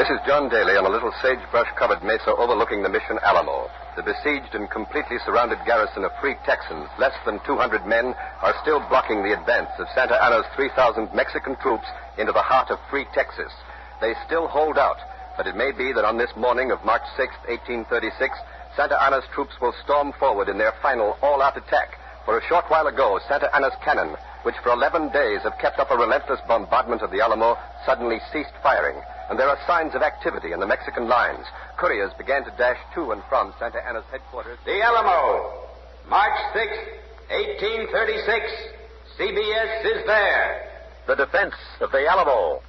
This is John Daly on a little sagebrush-covered mesa overlooking the mission Alamo. The besieged and completely surrounded garrison of free Texans, less than 200 men, are still blocking the advance of Santa Anna's 3,000 Mexican troops into the heart of free Texas. They still hold out, but it may be that on this morning of March 6, 1836, Santa Anna's troops will storm forward in their final all-out attack. For a short while ago, Santa Anna's cannon, which for 11 days have kept up a relentless bombardment of the Alamo, suddenly ceased firing. And there are signs of activity in the Mexican lines. Couriers began to dash to and from Santa Anna's headquarters. The Alamo, March 6th, 1836. CBS is there. The defense of the Alamo.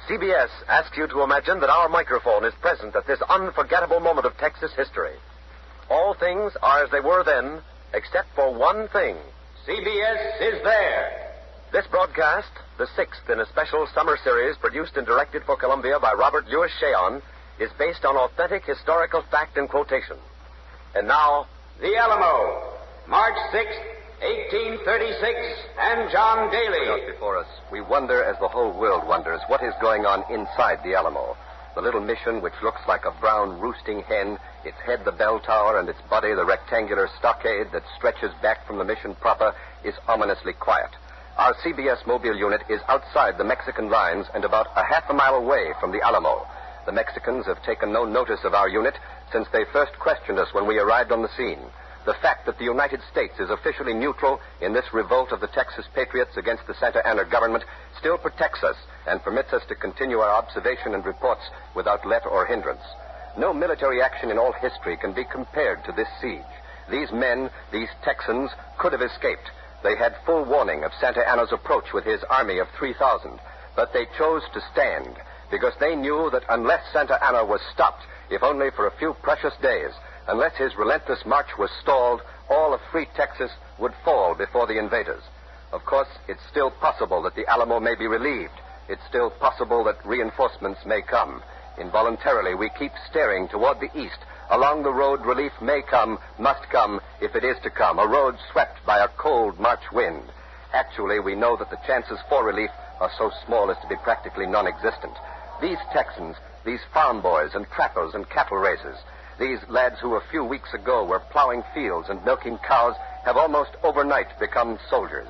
CBS asks you to imagine that our microphone is present at this unforgettable moment of Texas history. All things are as they were then, except for one thing. CBS is there. This broadcast, the sixth in a special summer series produced and directed for Columbia by Robert Louis Cheon, is based on authentic historical fact and quotation. And now, The Alamo, March 6th, 1836, and John Daly. Just before us, we wonder, as the whole world wonders, what is going on inside the Alamo. The little mission, which looks like a brown roosting hen, its head the bell tower, and its body the rectangular stockade that stretches back from the mission proper, is ominously quiet. Our CBS mobile unit is outside the Mexican lines and about a half a mile away from the Alamo. The Mexicans have taken no notice of our unit since they first questioned us when we arrived on the scene. The fact that the United States is officially neutral in this revolt of the Texas patriots against the Santa Anna government still protects us and permits us to continue our observation and reports without let or hindrance. No military action in all history can be compared to this siege. These men, these Texans, could have escaped. They had full warning of Santa Anna's approach with his army of 3,000, but they chose to stand because they knew that unless Santa Anna was stopped, if only for a few precious days, unless his relentless march was stalled, all of free Texas would fall before the invaders. Of course, it's still possible that the Alamo may be relieved. It's still possible that reinforcements may come. Involuntarily, we keep staring toward the east. Along the road, relief may come, must come, if it is to come, a road swept by a cold March wind. Actually, we know that the chances for relief are so small as to be practically non-existent. These Texans, these farm boys and trappers and cattle raisers, these lads who a few weeks ago were plowing fields and milking cows, have almost overnight become soldiers.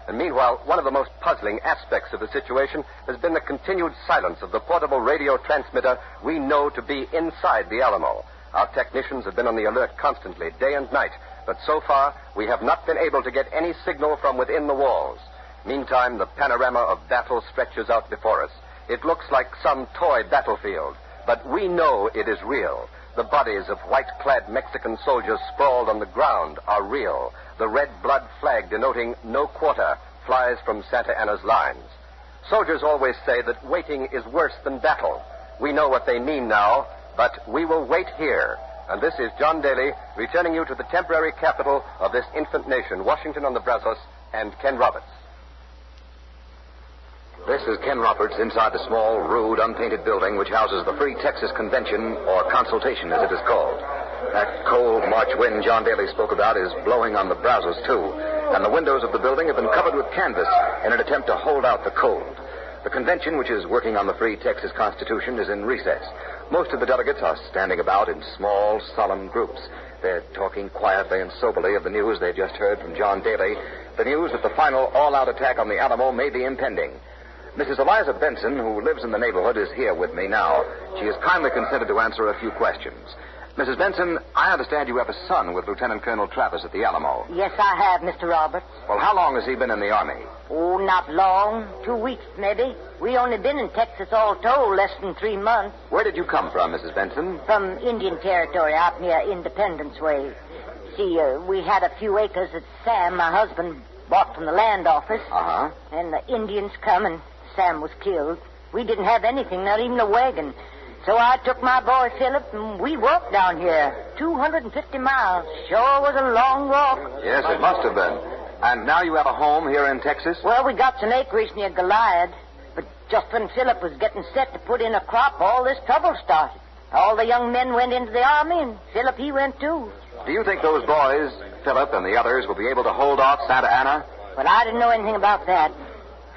And meanwhile, one of the most puzzling aspects of the situation has been the continued silence of the portable radio transmitter we know to be inside the Alamo. Our technicians have been on the alert constantly, day and night, but so far we have not been able to get any signal from within the walls. Meantime, the panorama of battle stretches out before us. It looks like some toy battlefield, but we know it is real. The bodies of white-clad Mexican soldiers sprawled on the ground are real. The red blood flag denoting no quarter flies from Santa Anna's lines. Soldiers always say that waiting is worse than battle. We know what they mean now, but we will wait here. And this is John Daly, returning you to the temporary capital of this infant nation, Washington on the Brazos, and Ken Roberts. This is Ken Roberts inside the small, rude, unpainted building which houses the Free Texas Convention, or Consultation as it is called. That cold March wind John Daly spoke about is blowing on the Brazos, too, and the windows of the building have been covered with canvas in an attempt to hold out the cold. The convention, which is working on the Free Texas Constitution, is in recess. Most of the delegates are standing about in small, solemn groups. They're talking quietly and soberly of the news they've just heard from John Daly, the news that the final all-out attack on the Alamo may be impending. Mrs. Eliza Benson, who lives in the neighborhood, is here with me now. She has kindly consented to answer a few questions. Mrs. Benson, I understand you have a son with Lieutenant Colonel Travis at the Alamo. Yes, I have, Mr. Roberts. Well, how long has he been in the Army? Oh, not long. 2 weeks, maybe. We only been in Texas all told less than 3 months. Where did you come from, Mrs. Benson? From Indian Territory out near Independence Way. See, we had a few acres that Sam, my husband, bought from the land office. Uh-huh. And the Indians come and Sam was killed. We didn't have anything, not even a wagon. So I took my boy Philip and we walked down here. 250 miles. Sure was a long walk. Yes, it must have been. And now you have a home here in Texas? Well, we got some acreage near Goliad. But just when Philip was getting set to put in a crop, all this trouble started. All the young men went into the Army, and Philip, he went too. Do you think those boys, Philip and the others, will be able to hold off Santa Anna? Well, I didn't know anything about that.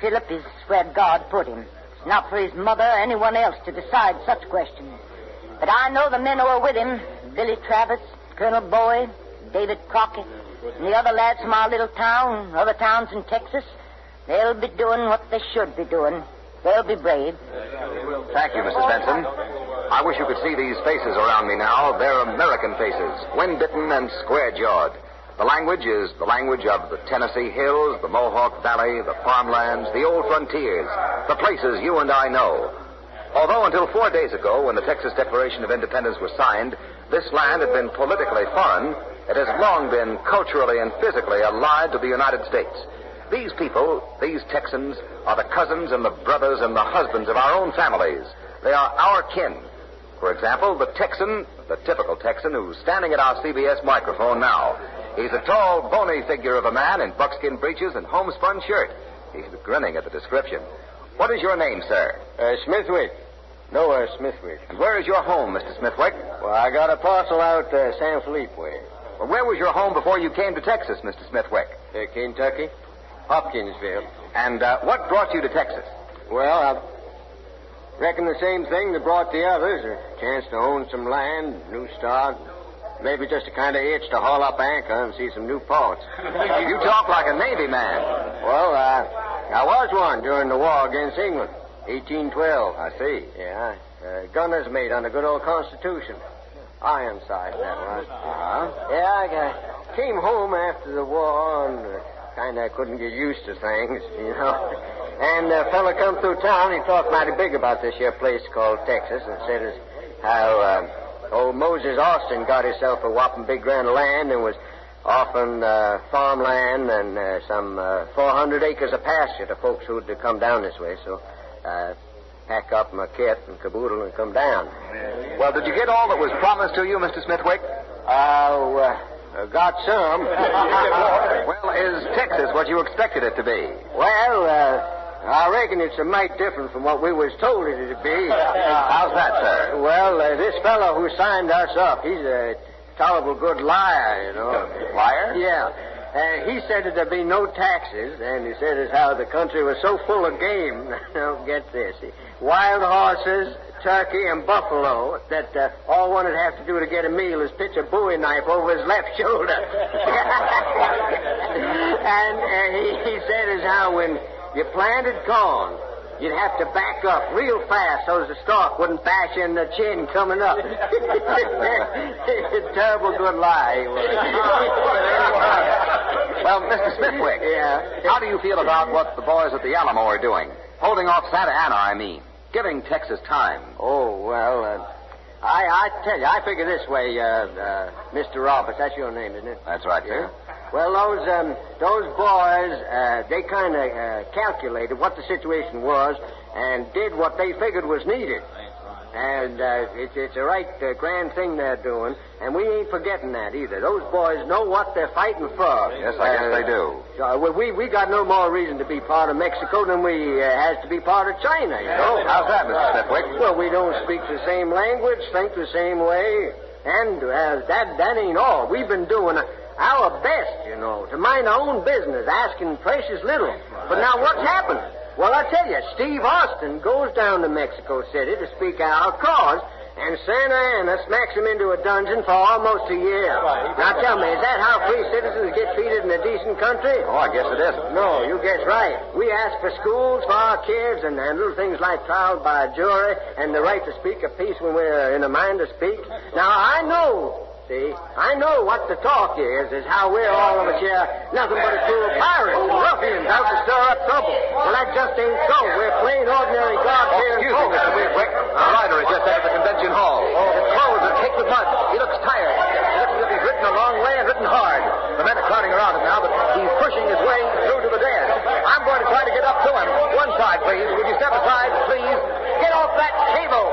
Philip is where God put him. not for his mother or anyone else to decide such questions. But I know the men who are with him, Billy Travis, Colonel Boyd, David Crockett, and the other lads from our little town, other towns in Texas. They'll be doing what they should be doing. They'll be brave. Thank you, Mrs. Benson. I wish you could see these faces around me now. They're American faces, wind-bitten and square-jawed. The language is the language of the Tennessee hills, the Mohawk Valley, the farmlands, the old frontiers, the places you and I know. Although until 4 days ago, when the Texas Declaration of Independence was signed, this land had been politically foreign, it has long been culturally and physically allied to the United States. These people, these Texans, are the cousins and the brothers and the husbands of our own families. They are our kin. For example, the Texan, the typical Texan who's standing at our CBS microphone now. He's a tall, bony figure of a man in buckskin breeches and homespun shirt. He's grinning at the description. What is your name, sir? Smithwick. Noah Smithwick. And where is your home, Mr. Smithwick? Well, I got a parcel out San Felipe way. Well, where was your home before you came to Texas, Mr. Smithwick? Kentucky. Hopkinsville. And what brought you to Texas? Well, I reckon the same thing that brought the others. A chance to own some land, new start. Maybe just a kind of itch to haul up anchor and see some new ports. You talk like a Navy man. Well, I was one during the war against England. 1812. I see. Yeah. Gunner's mate on the good old Constitution. Ironside, that was. Uh-huh. Yeah, I came home after the war and kind of couldn't get used to things, you know. And a fella come through town, he talked mighty big about this here place called Texas and said as how old Moses Austin got himself a whopping big grand of land and was offering farmland and some 400 acres of pasture to folks who'd come down this way. So pack up my kit and caboodle and come down. Well, did you get all that was promised to you, Mr. Smithwick? Got some. Well, is Texas what you expected it to be? Well, I reckon it's a mite different from what we was told it to be. How's that, sir? Well, this fellow who signed us up, he's a tolerable good liar, you know. Liar? Yeah. He said that there'd be no taxes, and he said as how the country was so full of game. Now, get this. Wild horses, turkey, and buffalo, that all one would have to do to get a meal is pitch a bowie knife over his left shoulder. And he said as how when you planted corn, you'd have to back up real fast so as the stalk wouldn't bash in the chin coming up. Terrible good lie. Well, Mr. Smithwick, how do you feel about what the boys at the Alamo are doing? Holding off Santa Ana, I mean. Giving Texas time. Oh, well, I tell you, I figure this way, Mr. Roberts. That's your name, isn't it? That's right, sir. Well, those boys, they kind of calculated what the situation was and did what they figured was needed. And it's a right grand thing they're doing, and we ain't forgetting that either. Those boys know what they're fighting for. Yes, I guess they do. We got no more reason to be part of Mexico than we has to be part of China, you know. How's that, Mr. Smithwick? Well, we don't speak the same language, think the same way, and that ain't all. We've been doing our best, you know, to mind our own business, asking precious little. But now what's happened? Well, I tell you, Steve Austin goes down to Mexico City to speak our cause, and Santa Ana smacks him into a dungeon for almost a year. Now tell me, is that how free citizens get treated in a decent country? Oh, I guess it isn't. No, you guess right. We ask for schools for our kids and little things like trial by jury and the right to speak a piece when we're in a mind to speak. Now, I know what the talk is how we're all of us here nothing but a crew of pirates and ruffians out to stir up trouble. Well, that just ain't so. We're plain ordinary God-fearing Excuse me, Mr. Smithwick. The rider has just entered the convention hall. His clothes are caked with mud. He looks tired. He looks as if he's ridden a long way and ridden hard. The men are crowding around him now, but he's pushing his way through to the desk. I'm going to try to get up to him. One side, please. Would you step aside, please? Get off that cable.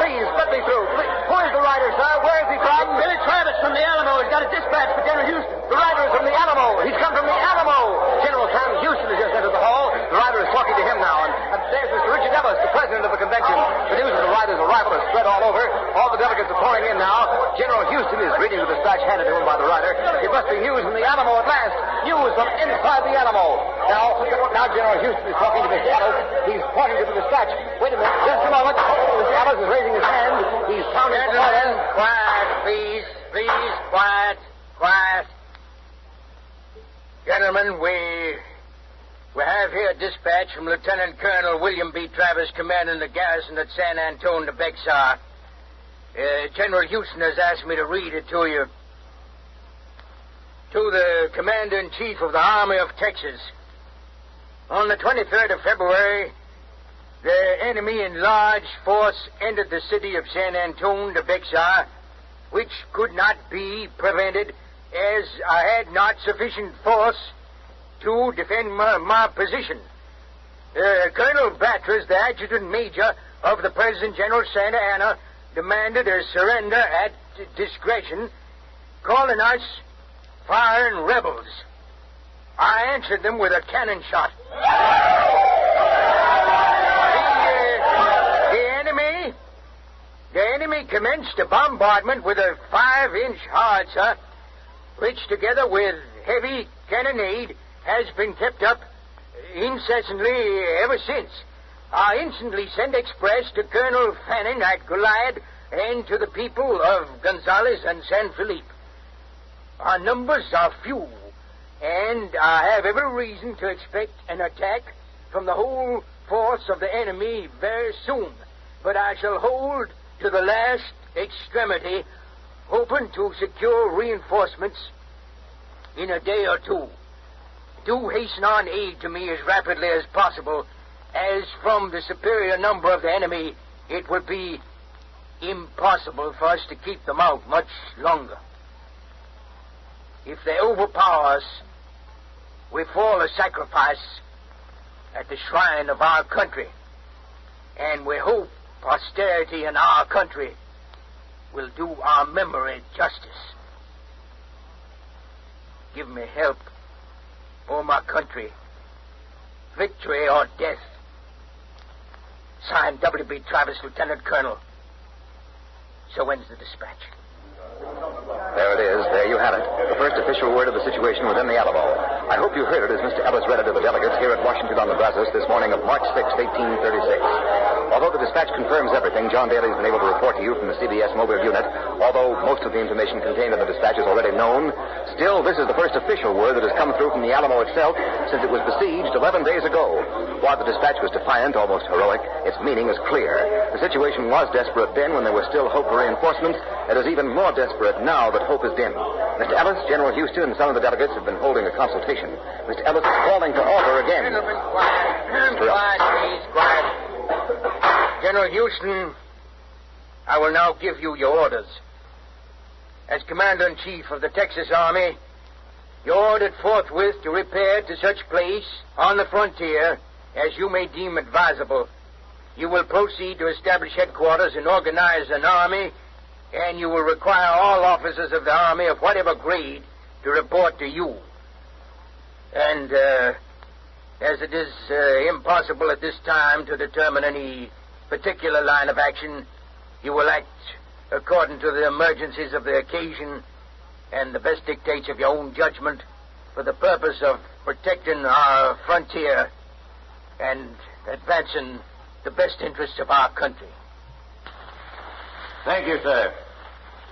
Please, let me through. Please. Who is the rider, sir? Where is he from? Billy Travis from the Alamo. He's got a dispatch for General Houston. The rider is from the Alamo. He's come from the Alamo. General Sam Houston has just entered the hall. The rider is talking to him now. And there's Mr. Richard Ellis, the president of the convention. The news of the rider's arrival is spread all over. All the delegates are pouring in now. General Houston is reading the dispatch handed to him by the rider. It must be news from the Alamo at last. News from inside the Alamo. Now General Houston is talking to Mr. Ellis. He's pointing to the dispatch. Wait a minute, just a moment. Mr. Ellis is raising his hand. He's counting. Gentlemen, quiet, please. Please, quiet. Gentlemen, we have here a dispatch from Lieutenant Colonel William B. Travis, commanding the garrison at San Antonio de Bexar. General Houston has asked me to read it to you. To the Commander-in-Chief of the Army of Texas. On the 23rd of February, the enemy in large force entered the city of San Antonio de Bexar, which could not be prevented as I had not sufficient force to defend my position. Colonel Batters, the adjutant major of the President General Santa Anna, demanded a surrender at discretion, calling us firing rebels. I answered them with a cannon shot. The enemy commenced a bombardment with a 5-inch howitzer, which together with heavy cannonade has been kept up incessantly ever since. I instantly sent express to Colonel Fannin at Goliad and to the people of Gonzales and San Felipe. Our numbers are few, and I have every reason to expect an attack from the whole force of the enemy very soon. But I shall hold to the last extremity, hoping to secure reinforcements in a day or two. Do hasten on aid to me as rapidly as possible, as from the superior number of the enemy, it would be impossible for us to keep them out much longer. If they overpower us, we fall a sacrifice at the shrine of our country, and we hope posterity in our country will do our memory justice. Give me help, O my country, victory or death. Signed, W.B. Travis, Lieutenant Colonel. So ends the dispatch. There it is. There you have it. The first official word of the situation within the Alamo. I hope you heard it as Mr. Ellis read it to the delegates here at Washington on the Brazos this morning of March 6, 1836. Although the dispatch confirms everything John Daly's been able to report to you from the CBS mobile unit, although most of the information contained in the dispatch is already known, still this is the first official word that has come through from the Alamo itself since it was besieged 11 days ago. While the dispatch was defiant, almost heroic, its meaning is clear. The situation was desperate then when there was still hope for reinforcements. It is even more desperate now that hope is dim. Mr. Ellis, General Houston, and some of the delegates have been holding a consultation. Mr. Ellis is calling to order again. Gentlemen, quiet. Quiet, please, quiet. General Houston, I will now give you your orders. As Commander-in-Chief of the Texas Army, you're ordered forthwith to repair to such place on the frontier as you may deem advisable. You will proceed to establish headquarters and organize an army, and you will require all officers of the Army of whatever grade to report to you. And, as it is impossible at this time to determine any particular line of action, you will act according to the emergencies of the occasion and the best dictates of your own judgment for the purpose of protecting our frontier and advancing the best interests of our country. Thank you, sir.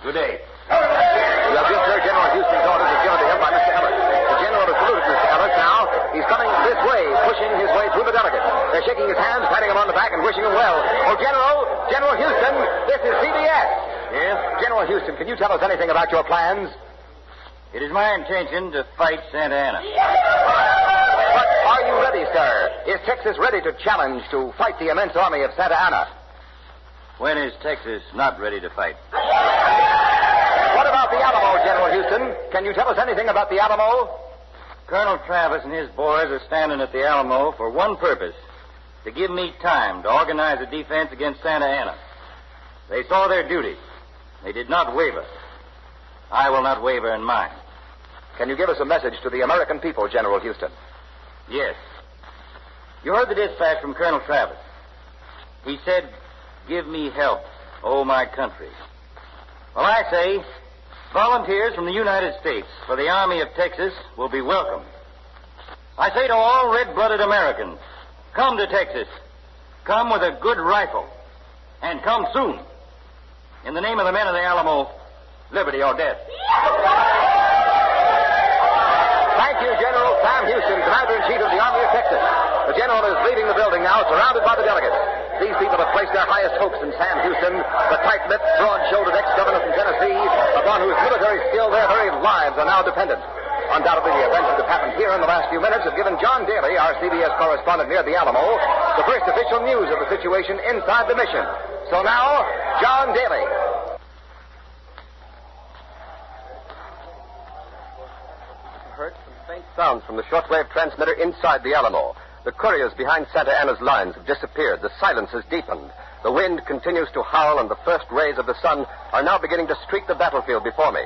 Good day. You have just heard General Houston's orders as given to him by Mr. Ellis. The general has saluted Mr. Ellis now. He's coming this way, pushing his way through the delegates. They're shaking his hands, patting him on the back, and wishing him well. Oh, General Houston, this is CBS. Yes? General Houston, can you tell us anything about your plans? It is my intention to fight Santa Anna. But are you ready, sir? Is Texas ready to challenge to fight the immense army of Santa Anna? When is Texas not ready to fight? What about the Alamo, General Houston? Can you tell us anything about the Alamo? Colonel Travis and his boys are standing at the Alamo for one purpose, to give me time to organize a defense against Santa Anna. They saw their duty. They did not waver. I will not waver in mine. Can you give us a message to the American people, General Houston? Yes. You heard the dispatch from Colonel Travis. He said, "Give me help, oh my country." Well, I say, volunteers from the United States for the Army of Texas will be welcome. I say to all red-blooded Americans, come to Texas. Come with a good rifle. And come soon. In the name of the men of the Alamo, liberty or death. Thank you, General Sam Houston, Commander-in-Chief of the Army of Texas. The General is leaving the building now, surrounded by the delegates. These people have placed their highest hopes in Sam Houston, the tight-lipped, broad-shouldered ex-governor from Tennessee, upon whose military skill their very lives are now dependent. Undoubtedly, the events that have happened here in the last few minutes have given John Daly, our CBS correspondent near the Alamo, the first official news of the situation inside the mission. So now, John Daly. Heard some faint sounds from the shortwave transmitter inside the Alamo. The couriers behind Santa Anna's lines have disappeared. The silence has deepened. The wind continues to howl, and the first rays of the sun are now beginning to streak the battlefield before me.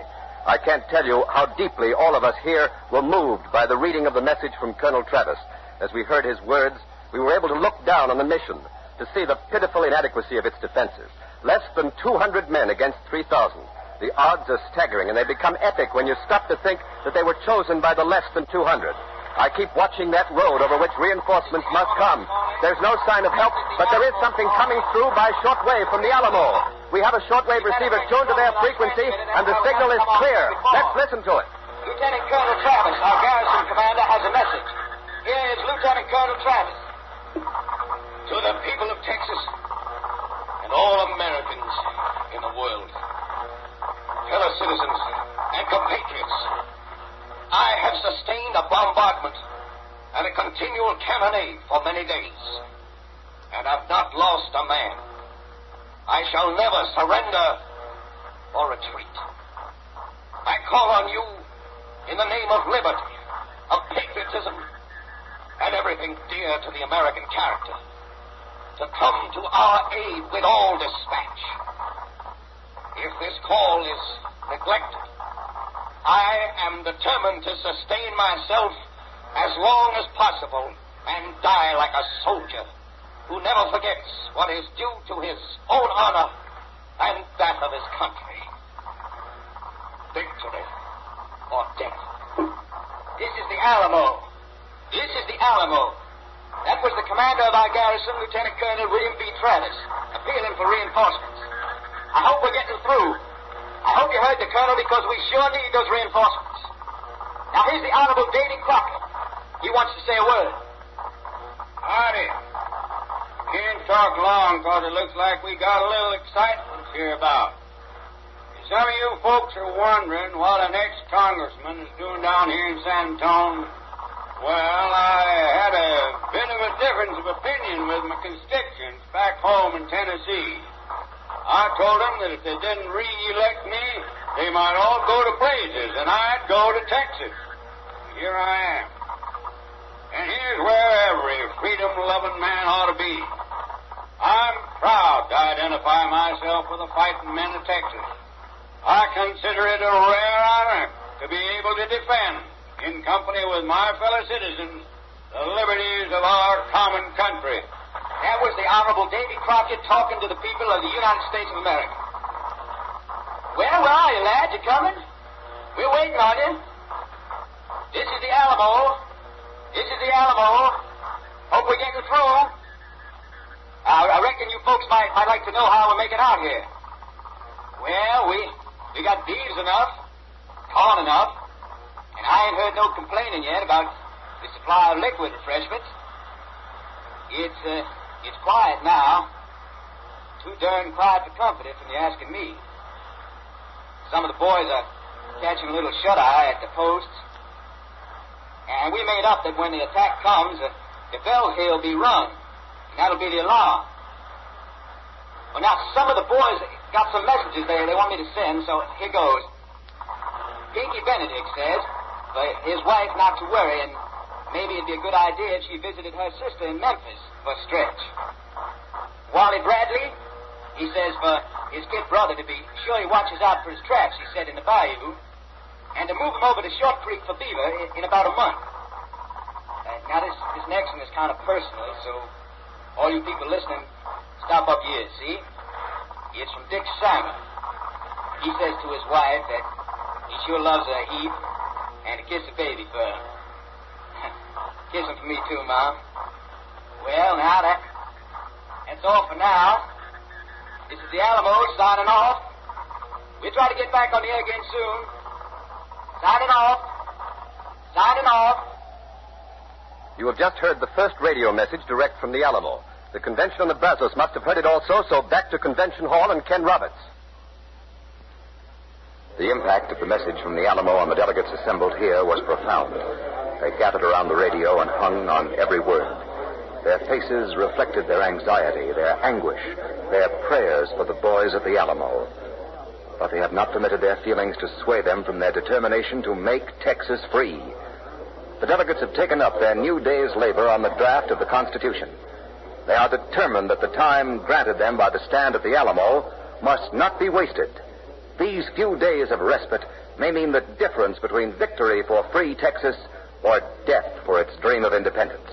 I can't tell you how deeply all of us here were moved by the reading of the message from Colonel Travis. As we heard his words, we were able to look down on the mission to see the pitiful inadequacy of its defenses. Less than 200 men against 3,000. The odds are staggering, and they become epic when you stop to think that they were chosen by the less than 200. I keep watching that road over which reinforcements must come. There's no sign of help, but there is something coming through by shortwave from the Alamo. We have a shortwave receiver tuned to their frequency, and the signal is clear. Let's listen to it. Lieutenant Colonel Travis, our garrison commander, has a message. Here is Lieutenant Colonel Travis. To the people of Texas and all Americans in the world, fellow citizens and compatriots, I have sustained a bombardment and a continual cannonade for many days, and have not lost a man. I shall never surrender or retreat. I call on you in the name of liberty, of patriotism, and everything dear to the American character, to come to our aid with all dispatch. If this call is neglected, I am determined to sustain myself as long as possible and die like a soldier who never forgets what is due to his own honor and that of his country. Victory or death. This is the Alamo. This is the Alamo. That was the commander of our garrison, Lieutenant Colonel William B. Travis, appealing for reinforcements. I hope we're getting through. I hope you heard the colonel, because we sure need those reinforcements. Now, here's the Honorable Davy Crockett. He wants to say a word. Howdy. Can't talk long, because it looks like we got a little excitement here about. Some of you folks are wondering what an ex-congressman is doing down here in San Antonio. Well, I had a bit of a difference of opinion with my constituents back home in Tennessee. I told them that if they didn't re-elect me, they might all go to blazes, and I'd go to Texas. Here I am. And here's where every freedom-loving man ought to be. I'm proud to identify myself with the fighting men of Texas. I consider it a rare honor to be able to defend, in company with my fellow citizens, the liberties of our common country. That was the Honorable Davy Crockett talking to the people of the United States of America. Well, where are you, lad? You coming? We're waiting on you. This is the Alamo. This is the Alamo. Hope we're getting through. I reckon you folks might like to know how we're making out here. Well, we got beeves enough, corn enough, and I ain't heard no complaining yet about the supply of liquid refreshments. It's quiet now. Too darn quiet for comfort, if you're asking me. Some of the boys are catching a little shut-eye at the posts. And we made up that when the attack comes, the bell here will be rung. And that'll be the alarm. Well, now, some of the boys got some messages there they want me to send, so here goes. Pinky Benedict says for his wife not to worry, and maybe it'd be a good idea if she visited her sister in Memphis for a stretch. Wally Bradley, he says for his kid brother to be sure he watches out for his traps, he said, in the bayou, and to move him over to Short Creek for beaver in about a month. Now, this next one is kind of personal, so all you people listening, stop up here, see? It's from Dick Simon. He says to his wife that he sure loves her a heap and to kiss a baby for her. Kiss him for me, too, Ma. Well, now, that's all for now. This is the Alamo signing off. We'll try to get back on the air again soon. Signing off. Signing off. You have just heard the first radio message direct from the Alamo. The convention on the Brazos must have heard it also, so back to Convention Hall and Ken Roberts. The impact of the message from the Alamo on the delegates assembled here was profound. They gathered around the radio and hung on every word. Their faces reflected their anxiety, their anguish, their prayers for the boys at the Alamo. But they have not permitted their feelings to sway them from their determination to make Texas free. The delegates have taken up their new day's labor on the draft of the Constitution. They are determined that the time granted them by the stand at the Alamo must not be wasted. These few days of respite may mean the difference between victory for free Texas or death for its dream of independence.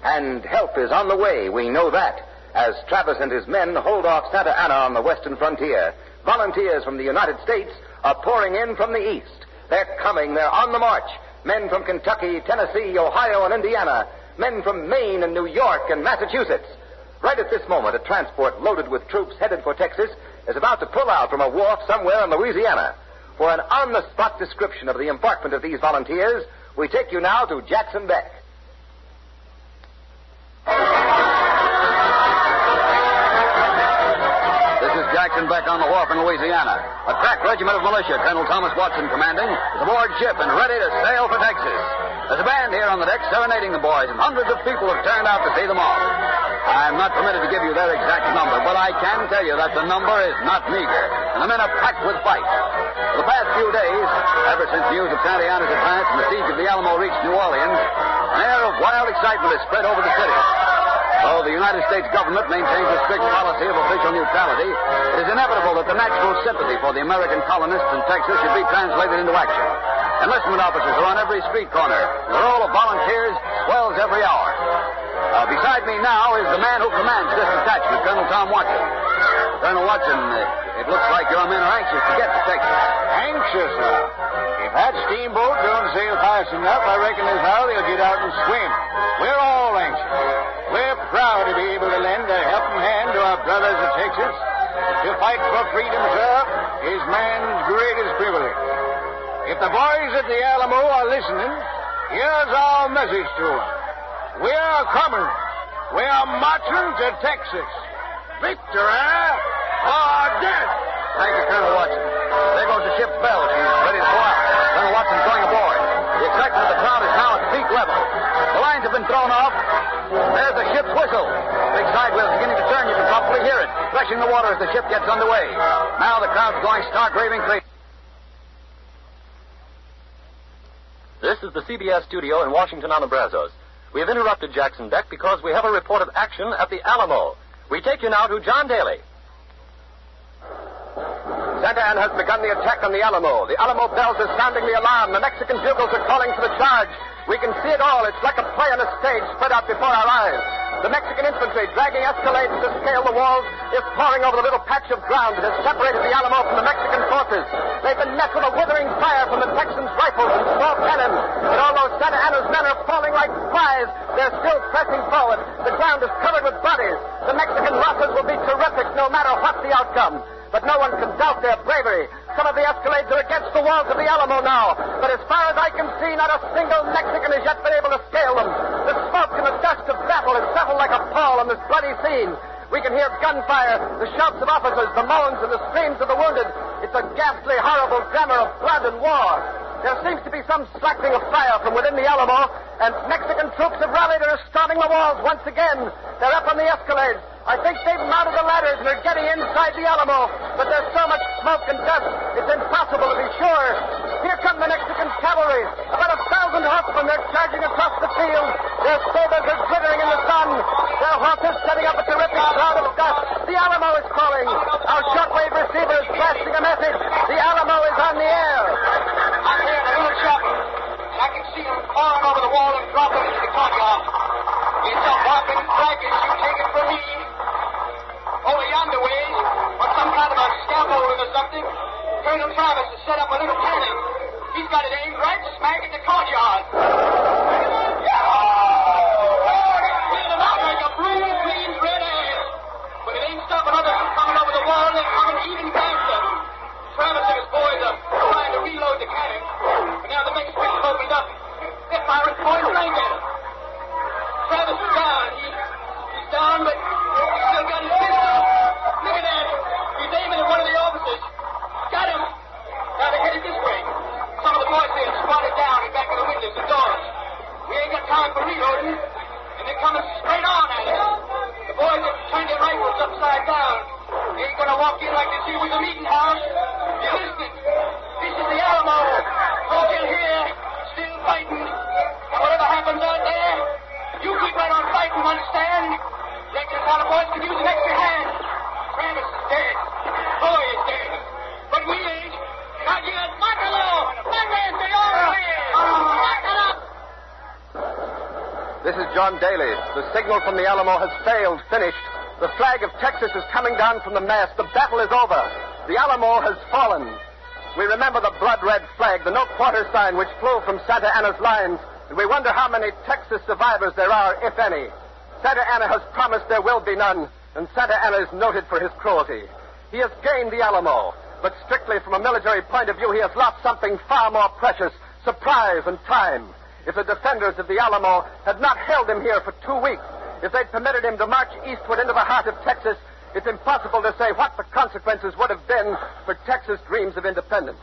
And help is on the way, we know that, as Travis and his men hold off Santa Anna on the western frontier. Volunteers from the United States are pouring in from the east. They're coming, they're on the march. Men from Kentucky, Tennessee, Ohio, and Indiana. Men from Maine and New York and Massachusetts. Right at this moment, a transport loaded with troops headed for Texas is about to pull out from a wharf somewhere in Louisiana. For an on-the-spot description of the embarkment of these volunteers, we take you now to Jackson Beck. Jackson Beck on the wharf in Louisiana. A crack regiment of militia, Colonel Thomas Watson commanding, is aboard ship and ready to sail for Texas. There's a band here on the deck serenading the boys, and hundreds of people have turned out to see them off. I'm not permitted to give you their exact number, but I can tell you that the number is not meager, and the men are packed with fight. For the past few days, ever since news of Santa Anna's advance and the siege of the Alamo reached New Orleans, an air of wild excitement has spread over the city. Though the United States government maintains a strict policy of official neutrality, it is inevitable that the natural sympathy for the American colonists in Texas should be translated into action. Enlistment officers are on every street corner. The roll of volunteers swells every hour. Beside me now is the man who commands this detachment, Colonel Tom Watson. Colonel Watson, it looks like your men are anxious to get to Texas. Anxious, sir? If that steamboat don't sail fast enough, I reckon as how they'll get out and swim. We're all anxious. We're proud to be able to lend a helping hand to our brothers of Texas. To fight for freedom, sir, is man's greatest privilege. If the boys at the Alamo are listening, here's our message to them. We're coming. We're marching to Texas. Victory or death. Thank you, Colonel Watson. There goes the ship's bell. She's ready to go out. Colonel Watson's going aboard. The excitement of the crowd is now at peak level. The lines have been thrown off. There's the ship's whistle. Big side wheel's beginning to turn. You can probably hear it, threshing the water as the ship gets underway. Now the crowd's going stark raving crazy. This is the CBS studio in Washington on the Brazos. We have interrupted Jackson Beck because we have a report of action at the Alamo. We take you now to John Daly. Santa Anna has begun the attack on the Alamo. The Alamo bells are sounding the alarm. The Mexican bugles are calling for the charge. We can see it all. It's like a play on a stage spread out before our eyes. The Mexican infantry, dragging escalades to scale the walls, is pouring over the little patch of ground that has separated the Alamo from the Mexican forces. They've been met with a withering fire from the Texans' rifles and small cannon. And although Santa Anna's men are falling like flies, they're still pressing forward. The ground is covered with bodies. The Mexican losses will be terrific no matter what the outcome. But no one can doubt their bravery. Some of the escalades are against the walls of the Alamo now. But as far as I can see, not a single Mexican has yet been able to scale them. The smoke and the dust of battle has settled like a pall on this bloody scene. We can hear gunfire, the shouts of officers, the moans and the screams of the wounded. It's a ghastly, horrible glamour of blood and war. There seems to be some slackening of fire from within the Alamo, and Mexican troops have rallied and are storming the walls once again. They're up on the escalades. I think they've mounted the ladders and are getting inside the Alamo, but there's so much smoke and dust, it's impossible to be sure. Here come the Mexican cavalry. About 1,000 horsemen, they're charging across the field. Their sabers are glittering in the sun. Their horses setting up a terrific cloud of dust. The Alamo is calling. Our shortwave receiver is blasting a message. The Alamo is on the air. I'm here in a little shop, and I can see them pouring over the wall and dropping into the courtyard. It's a whopping fracas, you take it from me. Over yonder way, on some kind of a scaffolding or something, Colonel Travis has set up a little cannon. He's got it aimed right smack at the courtyard. Yeah! for reloading, and they're coming straight on at us. The boys have turned their rifles upside down. They ain't gonna walk in like this here was a meeting house. You're listening. This is the Alamo. We're still here, still fighting. And whatever happens out there, you keep right on fighting, understand? Reckon how the boys could use an extra hand. Travis is dead. Boy is dead. But we ain't. Not yet. Markalo! This is John Daly. The signal from the Alamo has failed, finished. The flag of Texas is coming down from the mast. The battle is over. The Alamo has fallen. We remember the blood-red flag, the no quarter sign which flew from Santa Anna's lines, and we wonder how many Texas survivors there are, if any. Santa Anna has promised there will be none, and Santa Anna is noted for his cruelty. He has gained the Alamo, but strictly from a military point of view, he has lost something far more precious, surprise and time. If the defenders of the Alamo had not held him here for 2 weeks, if they'd permitted him to march eastward into the heart of Texas, it's impossible to say what the consequences would have been for Texas' dreams of independence.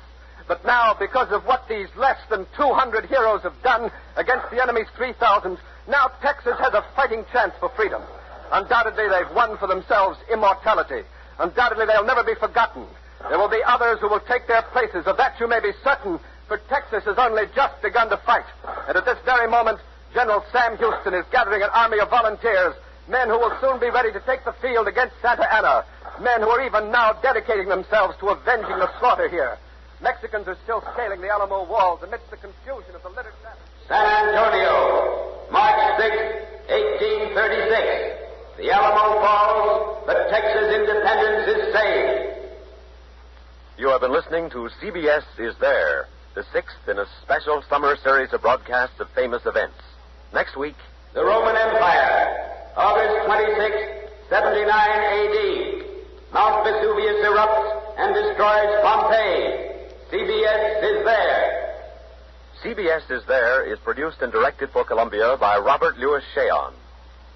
But now, because of what these less than 200 heroes have done against the enemy's 3,000, now Texas has a fighting chance for freedom. Undoubtedly, they've won for themselves immortality. Undoubtedly, they'll never be forgotten. There will be others who will take their places. Of that you may be certain, for Texas has only just begun to fight. And at this very moment, General Sam Houston is gathering an army of volunteers, men who will soon be ready to take the field against Santa Anna, men who are even now dedicating themselves to avenging the slaughter here. Mexicans are still scaling the Alamo walls amidst the confusion of the littered savages. San Antonio, March 6, 1836. The Alamo falls, but Texas independence is saved. You have been listening to CBS Is There, the sixth in a special summer series of broadcasts of famous events. Next week, the Roman Empire, August 26, 79 A.D. Mount Vesuvius erupts and destroys Pompeii. CBS Is There. CBS Is There is produced and directed for Columbia by Robert Louis Cheon.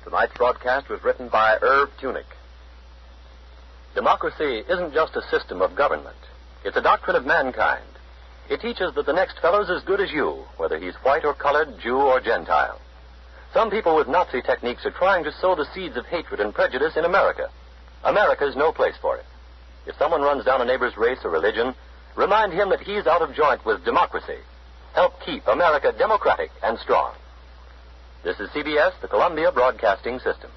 Tonight's broadcast was written by Irv Tunick. Democracy isn't just a system of government. It's a doctrine of mankind. It teaches that the next fellow's as good as you, whether he's white or colored, Jew or Gentile. Some people with Nazi techniques are trying to sow the seeds of hatred and prejudice in America. America's no place for it. If someone runs down a neighbor's race or religion, remind him that he's out of joint with democracy. Help keep America democratic and strong. This is CBS, the Columbia Broadcasting System.